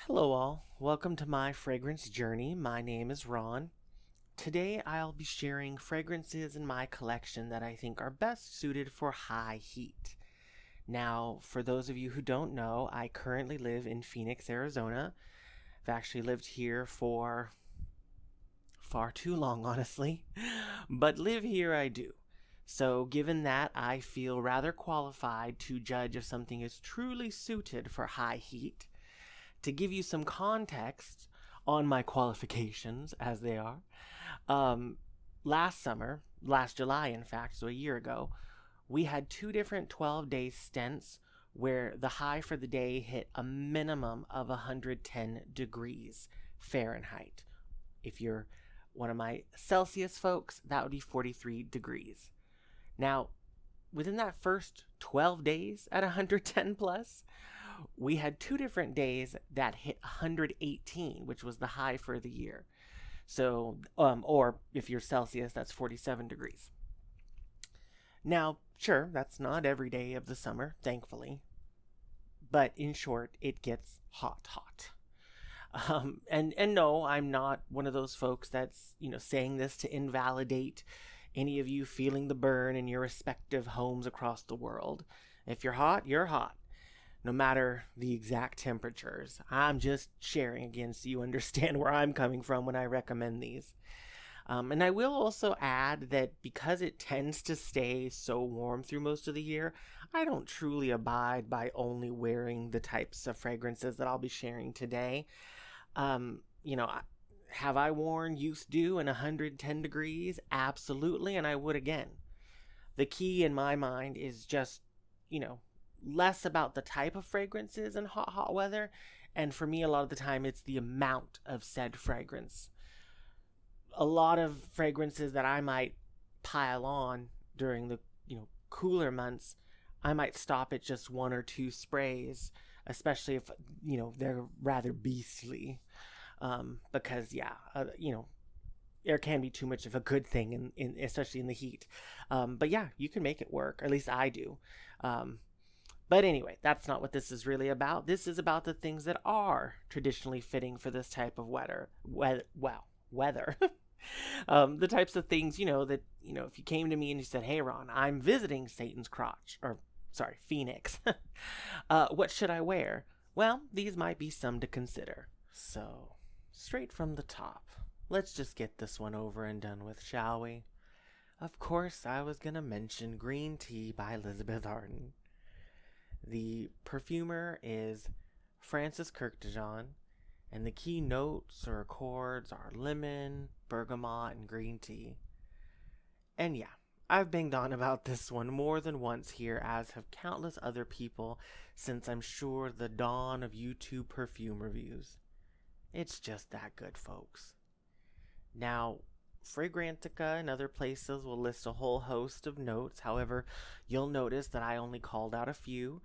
Hello, all. Welcome to my fragrance journey. My name is Ron. Today, I'll be sharing fragrances in my collection that I think are best suited for high heat. Now, for those of you who don't know, I currently live in Phoenix, Arizona. I've actually lived here for far too long, honestly, but live here I do. So, given that, I feel rather qualified to judge if something is truly suited for high heat. To give you some context on my qualifications, as they are, um, last July, in fact, so a year ago, we had two different 12-day stints where the high for the day hit a minimum of 110 degrees Fahrenheit. If you're one of my Celsius folks, that would be 43 degrees. Now, within that first 12 days at 110 plus, we had two different days that hit 118, which was the high for the year. So, or if you're Celsius, that's 47 degrees. Now, sure, that's not every day of the summer, thankfully. But in short, it gets hot, hot. And no, I'm not one of those folks that's, saying this to invalidate any of you feeling the burn in your respective homes across the world. If you're hot, you're hot, no matter the exact temperatures. I'm just sharing again so you understand where I'm coming from when I recommend these. And I will also add that because it tends to stay so warm through most of the year, I don't truly abide by only wearing the types of fragrances that I'll be sharing today. Um, you know, have I worn Youth Dew in 110 degrees? Absolutely, and I would again. The key in my mind is just, less about the type of fragrances in hot, hot weather. And for me, a lot of the time, it's the amount of said fragrance. A lot of fragrances that I might pile on during the, cooler months, I might stop at just one or two sprays, especially if, they're rather beastly. Because, yeah, there can be too much of a good thing, especially in the heat. But yeah, you can make it work, or at least I do. But anyway, that's not what this is really about. This is about the things that are traditionally fitting for this type of weather. Weather. The types of things, that, if you came to me and you said, hey, Ron, I'm visiting Satan's crotch, or, sorry, Phoenix. What should I wear? Well, these might be some to consider. So, straight from the top, let's just get this one over and done with, shall we? Of course, I was going to mention Green Tea by Elizabeth Arden. The perfumer is Francis Kurkdjian, and the key notes or accords are lemon, bergamot, and green tea. And yeah, I've banged on about this one more than once here, as have countless other people since I'm sure the dawn of YouTube perfume reviews. It's just that good, folks. Now, Fragrantica and other places will list a whole host of notes. However, you'll notice that I only called out a few.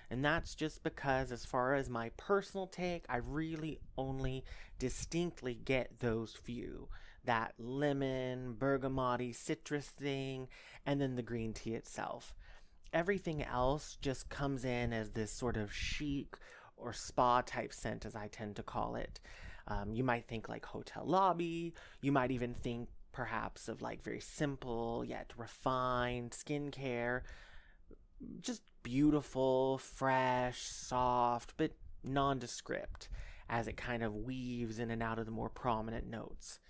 And that's just because, as far as my personal take, I really only distinctly get those few. That lemon, bergamot citrus thing, and then the green tea itself. Everything else just comes in as this sort of chic or spa type scent, as I tend to call it. You might think like hotel lobby. You might even think perhaps of like very simple yet refined skincare. Just beautiful, fresh, soft, but nondescript as it kind of weaves in and out of the more prominent notes.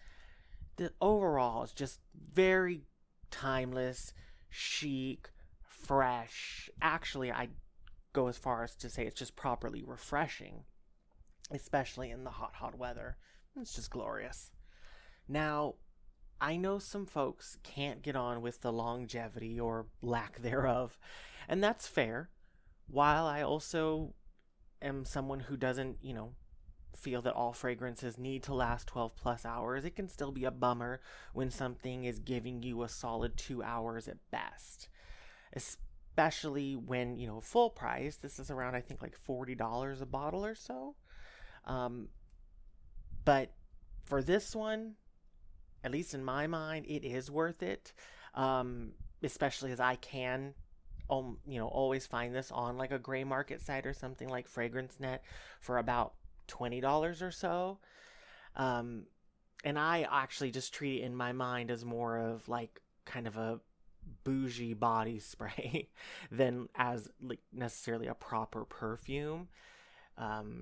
The overall is just very timeless, chic, fresh. Actually, I go as far as to say it's just properly refreshing, especially in the hot, hot weather. It's just glorious. Now, I know some folks can't get on with the longevity or lack thereof, and that's fair. While I also am someone who doesn't, feel that all fragrances need to last 12 plus hours, it can still be a bummer when something is giving you a solid 2 hours at best. Especially when, full price, this is around, I think, like $40 a bottle or so. But for this one, at least in my mind, it is worth it. Especially as I can, always find this on like a gray market site or something like FragranceNet for about $20 or so. Um, and I actually just treat it in my mind as more of like kind of a bougie body spray than as like necessarily a proper perfume.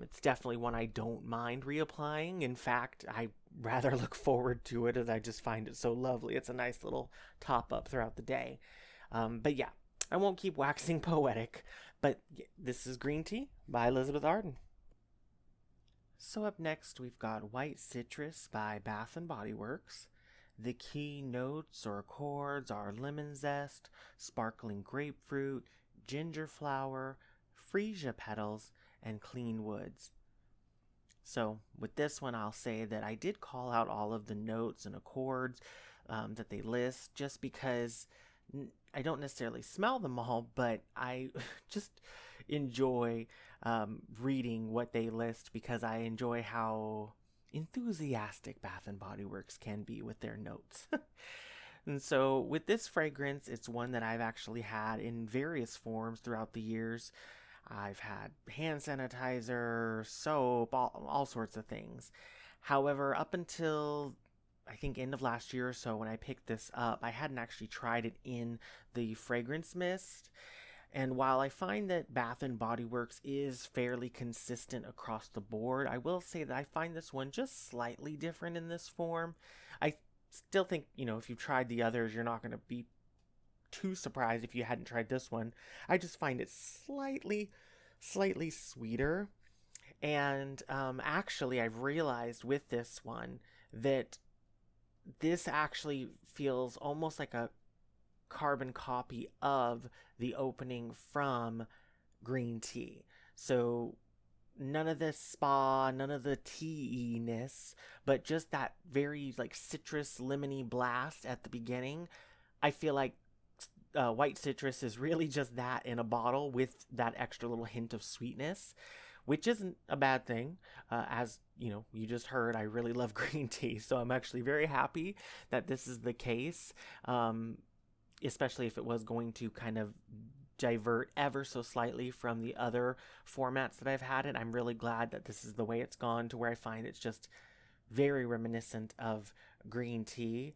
It's definitely one I don't mind reapplying. In fact, I rather look forward to it as I just find it so lovely. It's a nice little top up throughout the day. But yeah, I won't keep waxing poetic. But this is Green Tea by Elizabeth Arden. So up next, we've got White Citrus by Bath and Body Works. The key notes or chords are lemon zest, sparkling grapefruit, ginger flower, freesia petals, and clean woods. So with this one, I'll say that I did call out all of the notes and accords that they list just because I don't necessarily smell them all, but I just enjoy reading what they list because I enjoy how enthusiastic Bath and Body Works can be with their notes. And so with this fragrance, it's one that I've actually had in various forms throughout the years. I've had hand sanitizer, soap, all sorts of things. However, up until I think end of last year or so when I picked this up, I hadn't actually tried it in the fragrance mist. And while I find that Bath and Body Works is fairly consistent across the board, I will say that I find this one just slightly different in this form. I still think, if you've tried the others, you're not going to be too surprised if you hadn't tried this one. I just find it slightly sweeter. And actually, I've realized with this one that this actually feels almost like a carbon copy of the opening from Green Tea. So none of the spa, none of the tea-ness, but just that very like citrus lemony blast at the beginning. I feel like White Citrus is really just that in a bottle with that extra little hint of sweetness, which isn't a bad thing. As you just heard, I really love green tea, so I'm actually very happy that this is the case, especially if it was going to kind of divert ever so slightly from the other formats that I've had it. I'm really glad that this is the way it's gone, to where I find it's just very reminiscent of green tea.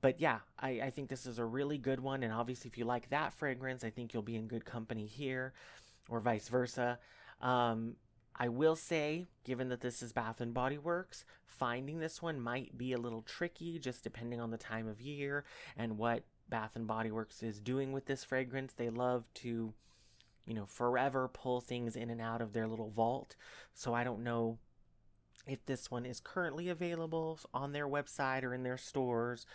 But yeah, I think this is a really good one, and obviously if you like that fragrance, I think you'll be in good company here, or vice versa. I will say, given that this is Bath and Body Works, finding this one might be a little tricky, just depending on the time of year and what Bath and Body Works is doing with this fragrance. They love to, forever pull things in and out of their little vault. So I don't know if this one is currently available on their website or in their stores.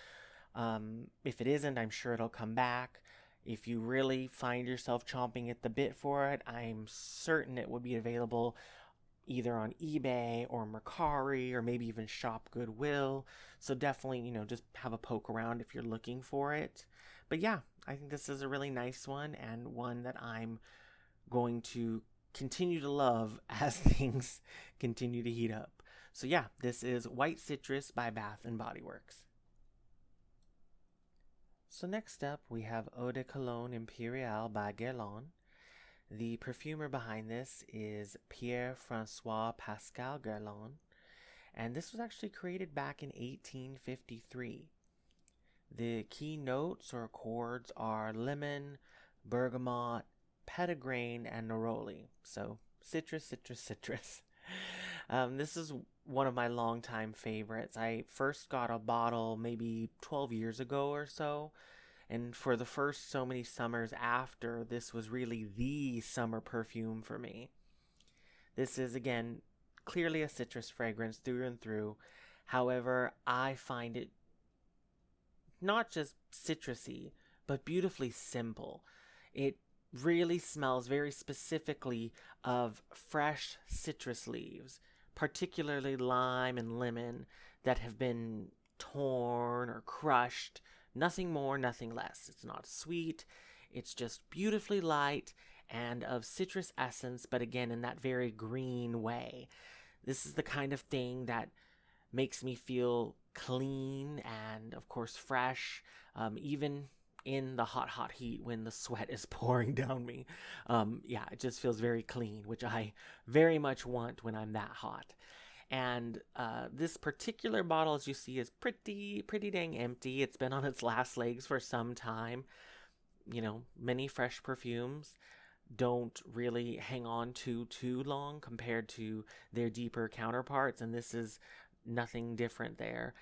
If it isn't, I'm sure it'll come back. If you really find yourself chomping at the bit for it, I'm certain it would be available either on eBay or Mercari or maybe even Shop Goodwill. So definitely, just have a poke around if you're looking for it. But yeah, I think this is a really nice one, and one that I'm going to continue to love as things continue to heat up. So yeah, this is White Citrus by Bath and Body Works. So next up, we have Eau de Cologne Imperiale by Guerlain. The perfumer behind this is Pierre-François Pascal Guerlain, and this was actually created back in 1853. The key notes or accords are lemon, bergamot, petitgrain, and neroli. So citrus, citrus, citrus. This is one of my longtime favorites. I first got a bottle maybe 12 years ago or so, and for the first so many summers after, this was really the summer perfume for me. This is, again, clearly a citrus fragrance through and through. However, I find it not just citrusy, but beautifully simple. It really smells very specifically of fresh citrus leaves, particularly lime and lemon, that have been torn or crushed. Nothing more, nothing less. It's not sweet. It's just beautifully light and of citrus essence, but again, in that very green way. This is the kind of thing that makes me feel clean and, of course, fresh, even in the hot heat when the sweat is pouring down me. Yeah, it just feels very clean, which I very much want when I'm that hot. And this particular bottle, as you see, is pretty dang empty. It's been on its last legs for some time. You know, many fresh perfumes don't really hang on too long compared to their deeper counterparts, and this is nothing different there.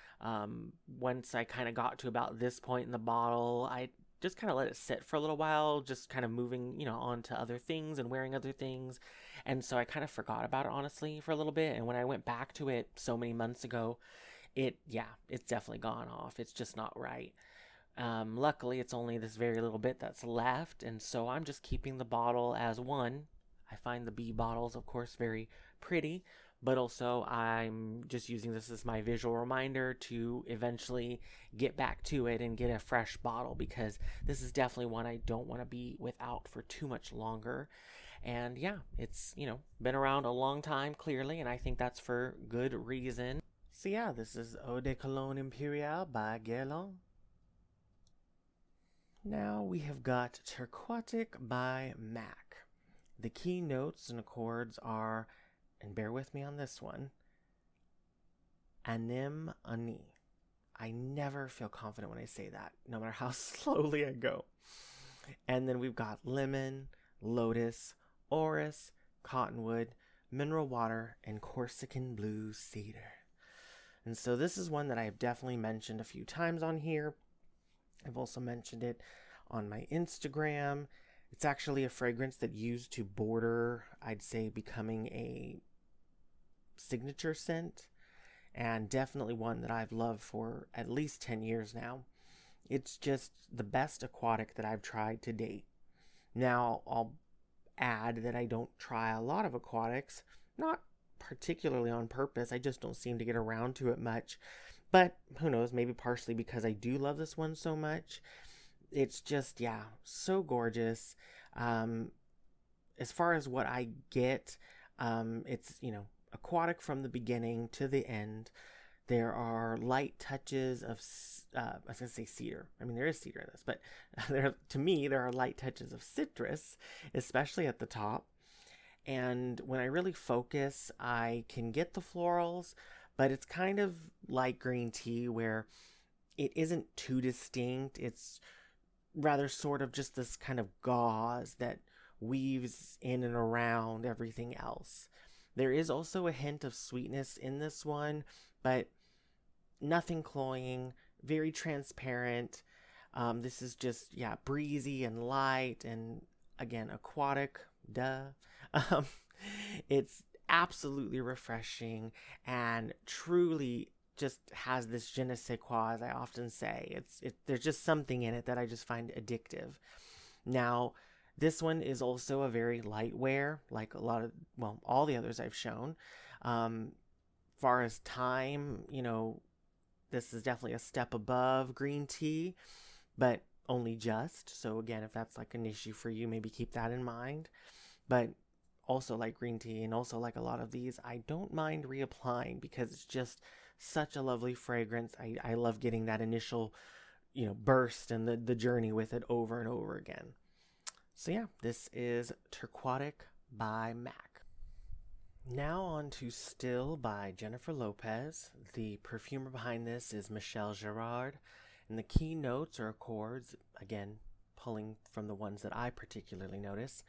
Once I kind of got to about this point in the bottle, I just kind of let it sit for a little while, just kind of moving, on to other things and wearing other things. And so I kind of forgot about it, honestly, for a little bit. And when I went back to it so many months ago, it's definitely gone off. It's just not right. Luckily, it's only this very little bit that's left, and so I'm just keeping the bottle as one. I find the B bottles, of course, very pretty, but also I'm just using this as my visual reminder to eventually get back to it and get a fresh bottle, because this is definitely one I don't want to be without for too much longer. And yeah, it's, been around a long time, clearly, and I think that's for good reason. So yeah, this is Eau de Cologne Imperiale by Guerlain. Now we have got Turquatic by MAC. The key notes and accords are, and bear with me on this one, anim ani. I never feel confident when I say that, no matter how slowly I go. And then we've got lemon, lotus, orris, cottonwood, mineral water, and Corsican blue cedar. And so this is one that I have definitely mentioned a few times on here. I've also mentioned it on my Instagram. It's actually a fragrance that used to border, I'd say, becoming a signature scent, and definitely one that I've loved for at least 10 years now. It's just the best aquatic that I've tried to date. Now, I'll add that I don't try a lot of aquatics, not particularly on purpose. I just don't seem to get around to it much. But who knows, maybe partially because I do love this one so much. It's just, so gorgeous. As far as what I get, it's, aquatic from the beginning to the end. There are light touches of, I was going to say cedar. I mean, there is cedar in this, but to me, there are light touches of citrus, especially at the top. And when I really focus, I can get the florals, but it's kind of like green tea where it isn't too distinct. It's rather sort of just this kind of gauze that weaves in and around everything else. There is also a hint of sweetness in this one, but nothing cloying, very transparent. This is just, breezy and light, and again, aquatic, duh. It's absolutely refreshing and truly just has this je ne sais quoi, as I often say. There's just something in it that I just find addictive. Now, this one is also a very light wear, like all the others I've shown. Far as time, this is definitely a step above green tea, but only just. So again, if that's like an issue for you, maybe keep that in mind. But also like green tea, and also like a lot of these, I don't mind reapplying because it's just such a lovely fragrance. I love getting that initial, burst and the journey with it over and over again. So yeah, this is Turquatic by MAC. Now on to Still by Jennifer Lopez. The perfumer behind this is Michelle Girard, and the key notes or accords, again, pulling from the ones that I particularly notice.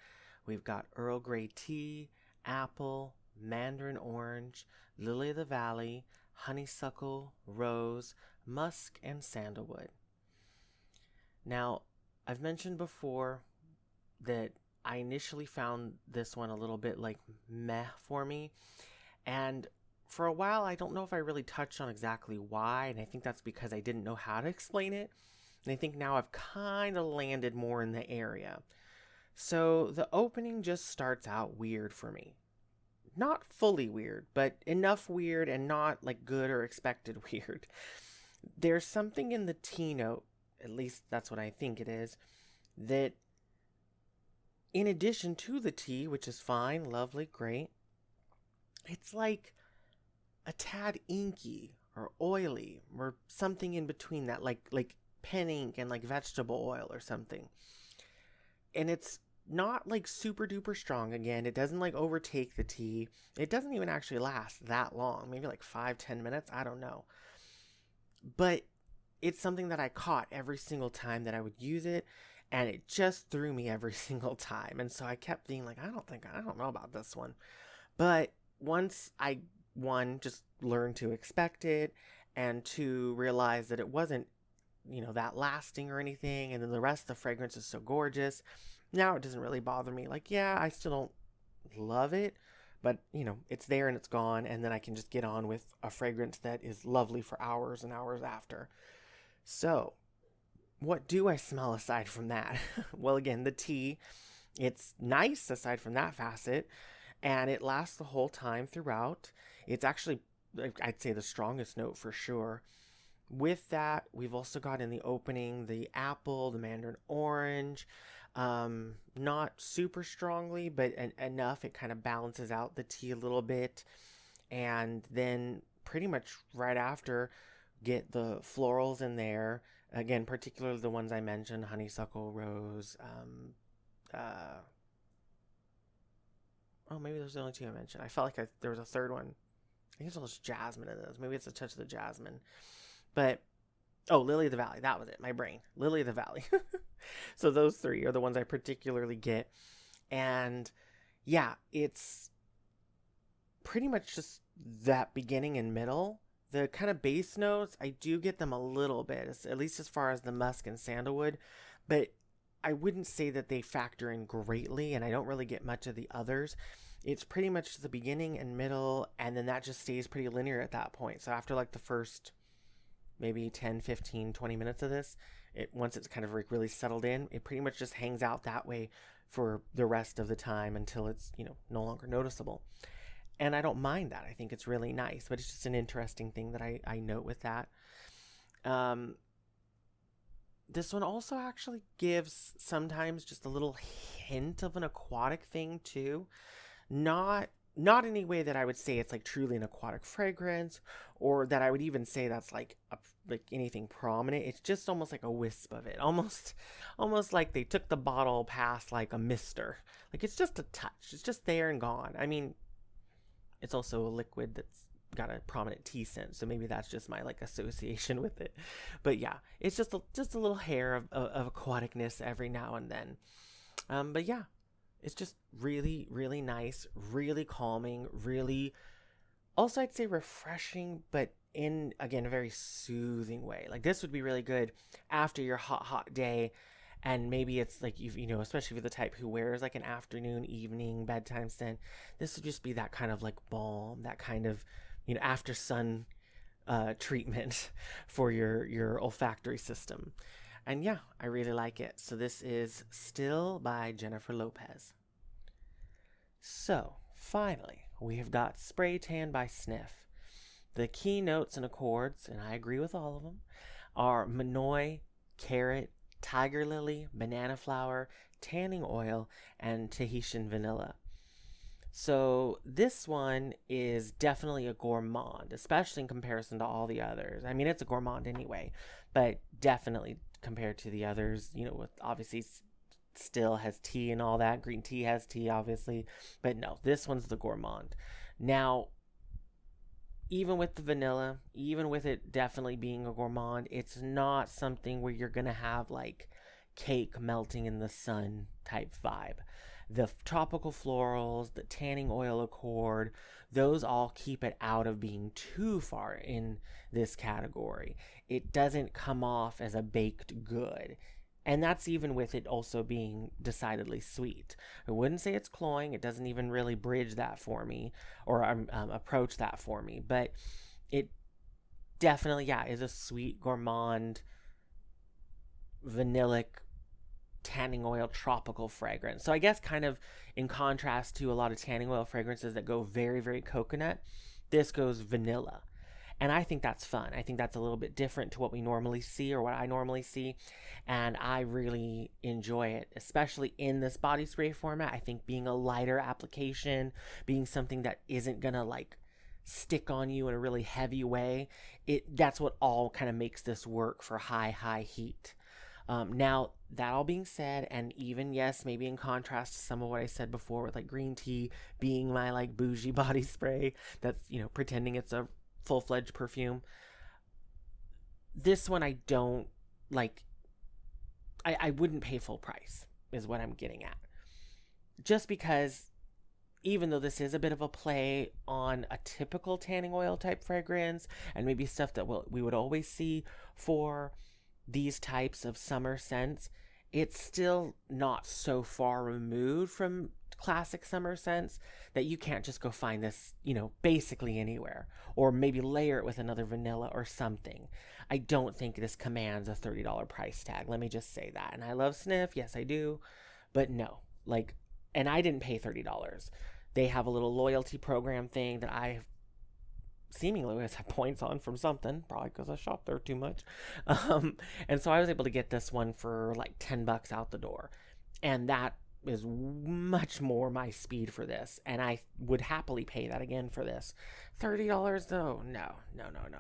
We've got Earl Grey tea, apple, mandarin orange, lily of the valley, honeysuckle, rose, musk, and sandalwood. Now, I've mentioned before that I initially found this one a little bit like meh for me, and for a while I don't know if I really touched on exactly why, and I think that's because I didn't know how to explain it, and I think now I've kind of landed more in the area. So the opening just starts out weird for me. Not fully weird, but enough weird and not like good or expected weird. There's something in the tea note, at least that's what I think it is, that in addition to the tea, which is fine, lovely, great, it's like a tad inky or oily or something in between that, like pen ink and like vegetable oil or something. And it's not like super duper strong. Again, it doesn't like overtake the tea. It doesn't even actually last that long, maybe like 5-10 minutes, I don't know. But it's something that I caught every single time that I would use it, and it just threw me every single time. And so I kept being like, I don't know about this one. But once I, one, just learned to expect it, and two, realize that it wasn't, that lasting or anything, and then the rest of the fragrance is so gorgeous, now it doesn't really bother me. Like, yeah, I still don't love it, but, it's there and it's gone, and then I can just get on with a fragrance that is lovely for hours and hours after. So, what do I smell aside from that? Well, again, the tea, it's nice aside from that facet, and it lasts the whole time throughout. It's actually, I'd say, the strongest note for sure. With that, we've also got in the opening the apple, the mandarin orange, not super strongly, but enough. It kind of balances out the tea a little bit. And then pretty much right after, get the florals in there. Again, particularly the ones I mentioned, honeysuckle, rose, maybe those are the only two I mentioned. I felt like there was a third one. I think there's jasmine in those. Maybe it's a touch of the jasmine. But, Lily of the Valley. That was it. My brain. Lily of the Valley. So those three are the ones I particularly get. And, yeah, it's pretty much just that beginning and middle. The kind of base notes, I do get them a little bit, at least as far as the musk and sandalwood. But I wouldn't say that they factor in greatly, and I don't really get much of the others. It's pretty much the beginning and middle, and then that just stays pretty linear at that point. So after like the first maybe 10, 15, 20 minutes of this, once it's kind of like really settled in, it pretty much just hangs out that way for the rest of the time until it's, no longer noticeable. And I don't mind that. I think it's really nice, but it's just an interesting thing that I note with that. This one also actually gives sometimes just a little hint of an aquatic thing too. Not any way that I would say it's like truly an aquatic fragrance, or that I would even say that's like anything prominent. It's just almost like a wisp of it. Almost like they took the bottle past like a mister. Like it's just a touch. It's just there and gone. I mean, it's also a liquid that's got a prominent tea scent, so maybe that's just my like association with it. But yeah, it's just a little hair of aquaticness every now and then. But yeah, it's just really, really nice, really calming, really, also I'd say refreshing, but in, again, a very soothing way. Like this would be really good after your hot day. And maybe it's like, especially if you're the type who wears like an afternoon, evening, bedtime scent, this would just be that kind of like balm, that kind of, after sun treatment for your olfactory system. And yeah, I really like it. So this is Still by Jennifer Lopez. So finally, we have got Spray Tan by Snif. The key notes and accords, and I agree with all of them, are Manoi, carrot, tiger lily, banana flower, tanning oil, and Tahitian vanilla. So this one is definitely a gourmand, especially in comparison to all the others. I mean, it's a gourmand anyway, but definitely compared to the others, with obviously Still has tea and all that. Green tea has tea, obviously. But no, this one's the gourmand. Now, even with the vanilla, even with it definitely being a gourmand, it's not something where you're going to have like cake melting in the sun type vibe. The tropical florals, the tanning oil accord, those all keep it out of being too far in this category. It doesn't come off as a baked good. And that's even with it also being decidedly sweet. I wouldn't say it's cloying. It doesn't even really bridge that for me or approach that for me. But it definitely, is a sweet, gourmand, vanillic, tanning oil, tropical fragrance. So I guess kind of in contrast to a lot of tanning oil fragrances that go very, very coconut, this goes vanilla. And I think that's fun. I think that's a little bit different to what we normally see or what I normally see. And I really enjoy it, especially in this body spray format. I think being a lighter application, being something that isn't going to like stick on you in a really heavy way. That's what all kind of makes this work for high heat. Now, that all being said, and even, yes, maybe in contrast to some of what I said before with like green tea being my like bougie body spray that's, pretending it's a full-fledged perfume, this one I don't like. I wouldn't pay full price, is what I'm getting at. Just because, even though this is a bit of a play on a typical tanning oil type fragrance and maybe stuff that we would always see for these types of summer scents, it's still not so far removed from classic summer scents that you can't just go find this, basically anywhere, or maybe layer it with another vanilla or something. I don't think this commands a $30 price tag. Let me just say that. And I love Snif, yes I do, but no, like, and I didn't pay $30. They have a little loyalty program thing that I seemingly always have points on from something, probably because I shop there too much. And so I was able to get this one for like $10 out the door. And that is much more my speed for this. And I would happily pay that again for this. $30 though? No.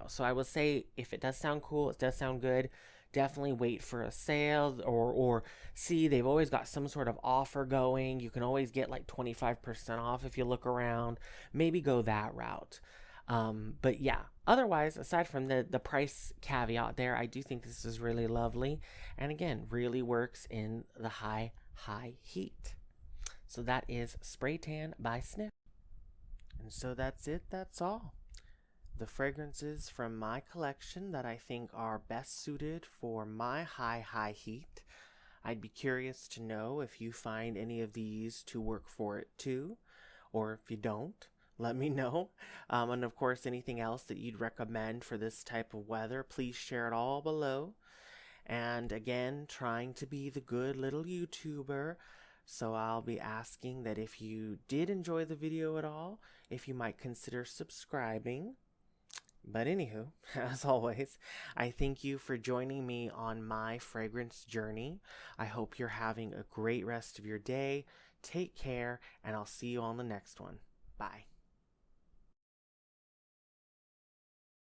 So I will say, if it does sound cool, it does sound good, definitely wait for a sale or see, they've always got some sort of offer going. You can always get like 25% off if you look around. Maybe go that route. But yeah, otherwise, aside from the price caveat there, I do think this is really lovely. And again, really works in the high heat. So that is Spray Tan by Snif. And so that's it. That's all. The fragrances from my collection that I think are best suited for my high heat. I'd be curious to know if you find any of these to work for it too, or if you don't, let me know. And of course, anything else that you'd recommend for this type of weather, please share it all below. And again, trying to be the good little YouTuber, so I'll be asking that if you did enjoy the video at all, if you might consider subscribing. But anywho, as always, I thank you for joining me on my fragrance journey. I hope you're having a great rest of your day. Take care, and I'll see you on the next one. Bye.